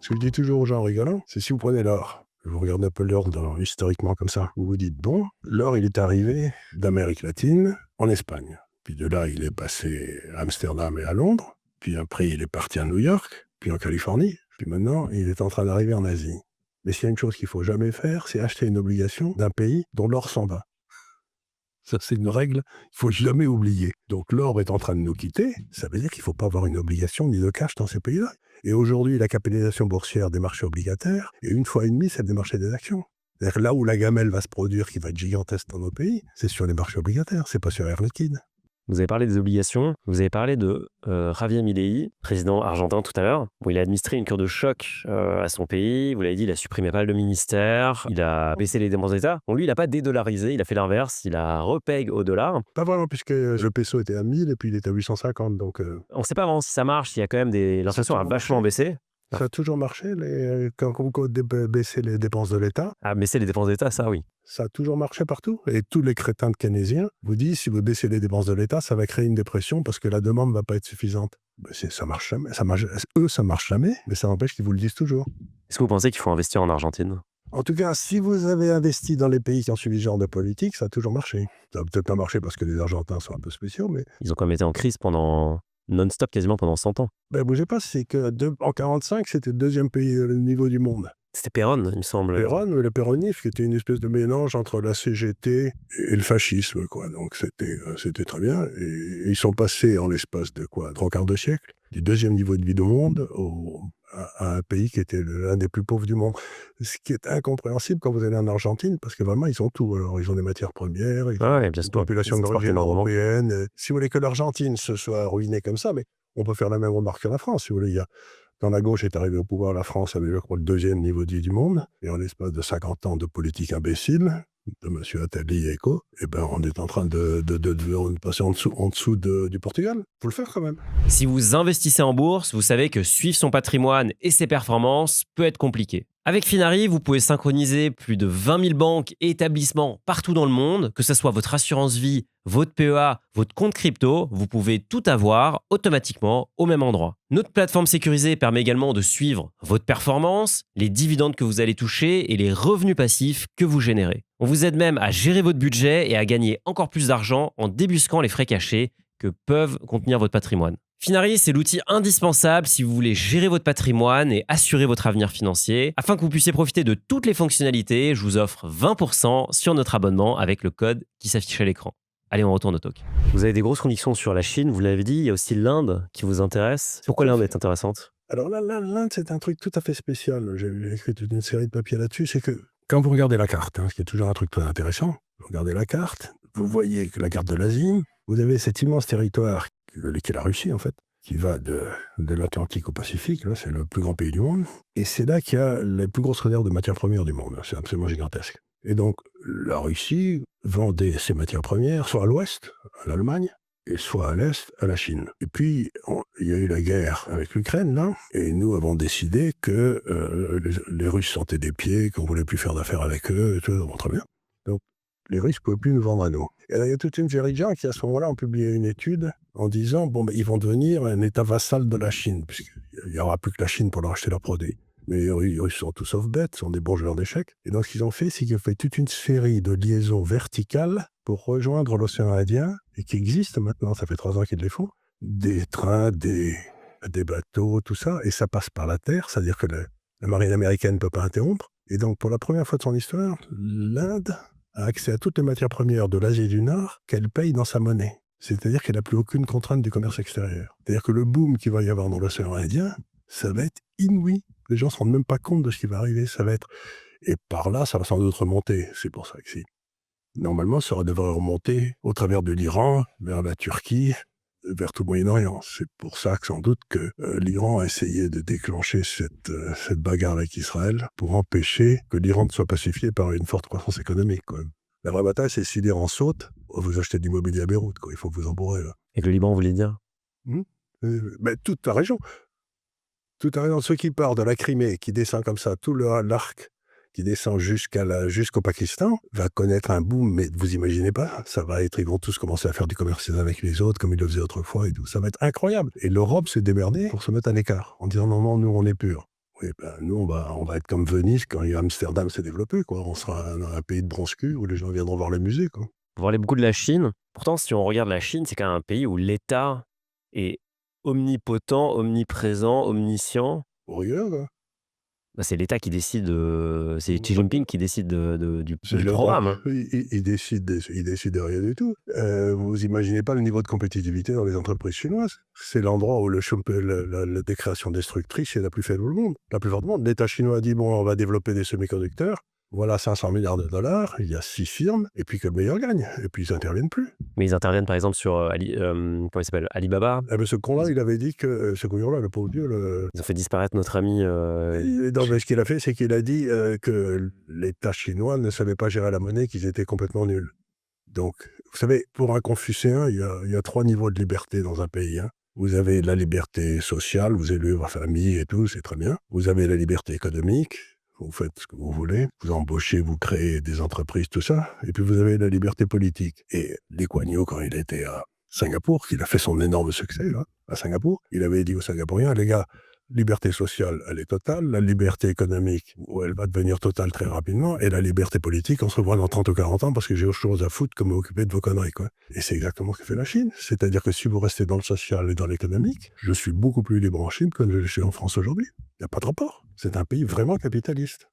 Ce que je dis toujours aux gens en rigolant, c'est si vous prenez l'or, vous regardez un peu l'or historiquement comme ça, vous vous dites, bon, l'or, il est arrivé d'Amérique latine en Espagne. Puis de là, il est passé à Amsterdam et à Londres. Puis après, il est parti à New York, puis en Californie. Puis maintenant, il est en train d'arriver en Asie. Mais s'il y a une chose qu'il ne faut jamais faire, c'est acheter une obligation d'un pays dont l'or s'en va. Ça, c'est une règle qu'il ne faut jamais oublier. Donc l'or est en train de nous quitter, ça veut dire qu'il ne faut pas avoir une obligation ni de cash dans ces pays-là. Et aujourd'hui, la capitalisation boursière des marchés obligataires est 1,5 fois celle des marchés des actions. C'est-à-dire que là où la gamelle va se produire, qui va être gigantesque dans nos pays, c'est sur les marchés obligataires, c'est pas sur Air Liquide. Vous avez parlé des obligations, vous avez parlé de Javier Milei, président argentin tout à l'heure. Bon, il a administré une cure de choc à son pays, vous l'avez dit, il a supprimé pas mal de ministères, il a baissé les dépenses d'État. Bon, lui, il n'a pas dédollarisé, il a fait l'inverse, il a repeg au dollar. Pas vraiment, puisque le peso était à 1000 et puis il était à 850, donc... On ne sait pas vraiment si ça marche, il y a quand même l'inflation a vachement baissé. Ça a toujours marché, quand on baissait les dépenses de l'État. Ah, baisser les dépenses d'État, ça oui. Ça a toujours marché partout. Et tous les crétins de keynésiens vous disent, si vous baissez les dépenses de l'État, ça va créer une dépression parce que la demande ne va pas être suffisante. Ça marche jamais. Ça marche jamais, mais ça n'empêche qu'ils vous le disent toujours. Est-ce que vous pensez qu'il faut investir en Argentine ? En tout cas, si vous avez investi dans les pays qui ont suivi ce genre de politique, ça a toujours marché. Ça n'a peut-être pas marché parce que les Argentins sont un peu spéciaux, mais... Ils ont quand même été en crise non-stop quasiment pendant 100 ans. Bougez pas, c'est qu'en 1945, c'était le deuxième pays au niveau du monde. C'était Perón, il me semble. Le péronisme, qui était une espèce de mélange entre la CGT et le fascisme, quoi. Donc c'était très bien. Et ils sont passés en l'espace de 3/4 de siècle, du deuxième niveau de vie du monde à un pays qui était l'un des plus pauvres du monde. Ce qui est incompréhensible quand vous allez en Argentine, parce que vraiment, ils ont tout. Alors, ils ont des matières premières, ils ont une population d'origine européenne. Si vous voulez que l'Argentine se soit ruinée comme ça, mais on peut faire la même remarque que la France, si vous voulez. Quand la gauche est arrivée au pouvoir, la France avait, je crois, le deuxième niveau de vie du monde. Et en l'espace de 50 ans de politique imbécile, de M. Attali et co., on est en train de passer en dessous du Portugal. Il faut le faire quand même. Si vous investissez en bourse, vous savez que suivre son patrimoine et ses performances peut être compliqué. Avec Finari, vous pouvez synchroniser plus de 20 000 banques et établissements partout dans le monde, que ce soit votre assurance vie, votre PEA, votre compte crypto, vous pouvez tout avoir automatiquement au même endroit. Notre plateforme sécurisée permet également de suivre votre performance, les dividendes que vous allez toucher et les revenus passifs que vous générez. On vous aide même à gérer votre budget et à gagner encore plus d'argent en débusquant les frais cachés que peuvent contenir votre patrimoine. Finari, c'est l'outil indispensable si vous voulez gérer votre patrimoine et assurer votre avenir financier. Afin que vous puissiez profiter de toutes les fonctionnalités, je vous offre 20% sur notre abonnement avec le code qui s'affiche à l'écran. Allez, on retourne au talk. Vous avez des grosses convictions sur la Chine, vous l'avez dit, il y a aussi l'Inde qui vous intéresse. Pourquoi l'Inde est intéressante ? Alors là, l'Inde, c'est un truc tout à fait spécial. J'ai écrit toute une série de papiers là-dessus. C'est que quand vous regardez la carte, ce qui est toujours un truc très intéressant, vous regardez la carte, vous voyez que la carte de l'Asie, vous avez cet immense territoire qui est la Russie, en fait, qui va de l'Atlantique au Pacifique. Là, c'est le plus grand pays du monde. Et c'est là qu'il y a les plus grosses réserves de matières premières du monde. C'est absolument gigantesque. Et donc, la Russie vendait ses matières premières soit à l'ouest, à l'Allemagne, et soit à l'est, à la Chine. Et puis, il y a eu la guerre avec l'Ukraine, là, et nous avons décidé que les Russes sentaient des pieds, qu'on ne voulait plus faire d'affaires avec eux, et tout, bon, très bien. Donc, les Russes ne pouvaient plus nous vendre à nous. Et là, il y a toute une série de gens qui, à ce moment-là, ont publié une étude en disant, ils vont devenir un État vassal de la Chine, puisqu'il n'y aura plus que la Chine pour leur acheter leurs produits. Mais les Russes sont tous sauf bêtes, sont des bons joueurs d'échecs. Et donc, ce qu'ils ont fait, c'est qu'ils ont fait toute une série de liaisons verticales pour rejoindre l'océan Indien, et qui existent maintenant, ça fait 3 ans qu'ils les font, des trains, des bateaux, tout ça, et ça passe par la terre, c'est-à-dire que la marine américaine ne peut pas interrompre. Et donc, pour la première fois de son histoire, l'Inde a accès à toutes les matières premières de l'Asie du Nord qu'elle paye dans sa monnaie. C'est-à-dire qu'elle n'a plus aucune contrainte du commerce extérieur. C'est-à-dire que le boom qu'il va y avoir dans l'océan Indien, ça va être inouï. Les gens ne se rendent même pas compte de ce qui va arriver. Ça va être... Et par là, ça va sans doute remonter. C'est pour ça que si. Normalement, ça devrait remonter au travers de l'Iran, vers la Turquie, vers tout le Moyen-Orient. C'est pour ça que sans doute que l'Iran a essayé de déclencher cette bagarre avec Israël pour empêcher que l'Iran ne soit pacifié par une forte croissance économique, quoi. La vraie bataille, c'est si l'Iran saute, vous achetez de l'immobilier à Beyrouth, quoi. Il faut vous embourrer, là. Et que le Liban, vous voulez dire ? Toute la région. Toute la région. Ceux qui partent de la Crimée, qui descend comme ça, tout l'arc, qui descend jusqu'au Pakistan, va connaître un boom, mais vous imaginez pas, ça va être, ils vont tous commencer à faire du commerce les uns avec les autres, comme ils le faisaient autrefois et tout. Ça va être incroyable. Et l'Europe s'est démerdée pour se mettre à l'écart, en disant non, nous, on est pur. Et ben, nous, on va être comme Venise quand Amsterdam s'est développé, quoi. On sera un pays de bronze-cul où les gens viendront voir les musées, quoi. Vous parlez beaucoup de la Chine. Pourtant, si on regarde la Chine, c'est quand même un pays où l'État est omnipotent, omniprésent, omniscient. On rigole, hein. Bah, c'est l'État qui décide, c'est Xi Ouais, Jinping qui décide c'est du le roi, programme, hein. il décide de rien du tout. Vous imaginez pas le niveau de compétitivité dans les entreprises chinoises. C'est l'endroit où la décréation destructrice est la plus faible au monde, la plus forte du monde. L'État chinois dit: «Bon, on va développer des semi-conducteurs. Voilà 500 milliards de dollars, il y a 6 firmes et puis que le meilleur gagne» et puis ils interviennent plus. Mais ils interviennent par exemple sur, comment il s'appelle? Alibaba. Eh beh, ce con-là, il avait dit que, ce couillon-là, le pauvre Dieu, Ils ont fait disparaître notre ami, non, mais ce qu'il a fait, c'est qu'il a dit, que l'État chinois ne savait pas gérer la monnaie, qu'ils étaient complètement nuls. Donc, vous savez, pour un confucéen, il y a 3 niveaux de liberté dans un pays, hein. Vous avez la liberté sociale, vous élevez votre famille et tout, c'est très bien. Vous avez la liberté économique, vous faites ce que vous voulez, vous embauchez, vous créez des entreprises, tout ça. Et puis vous avez la liberté politique. Et Lee Kuan Yew, quand il était à Singapour, qu'il a fait son énorme succès, là, à Singapour, il avait dit aux Singapouriens: «Les gars, liberté sociale, elle est totale. La liberté économique, elle va devenir totale très rapidement. Et la liberté politique, on se revoit dans 30 ou 40 ans parce que j'ai autre chose à foutre que m'occuper de vos conneries, quoi». Et c'est exactement ce que fait la Chine. C'est-à-dire que si vous restez dans le social et dans l'économique, je suis beaucoup plus libre en Chine que je le suis en France aujourd'hui. Il n'y a pas de rapport. C'est un pays vraiment capitaliste.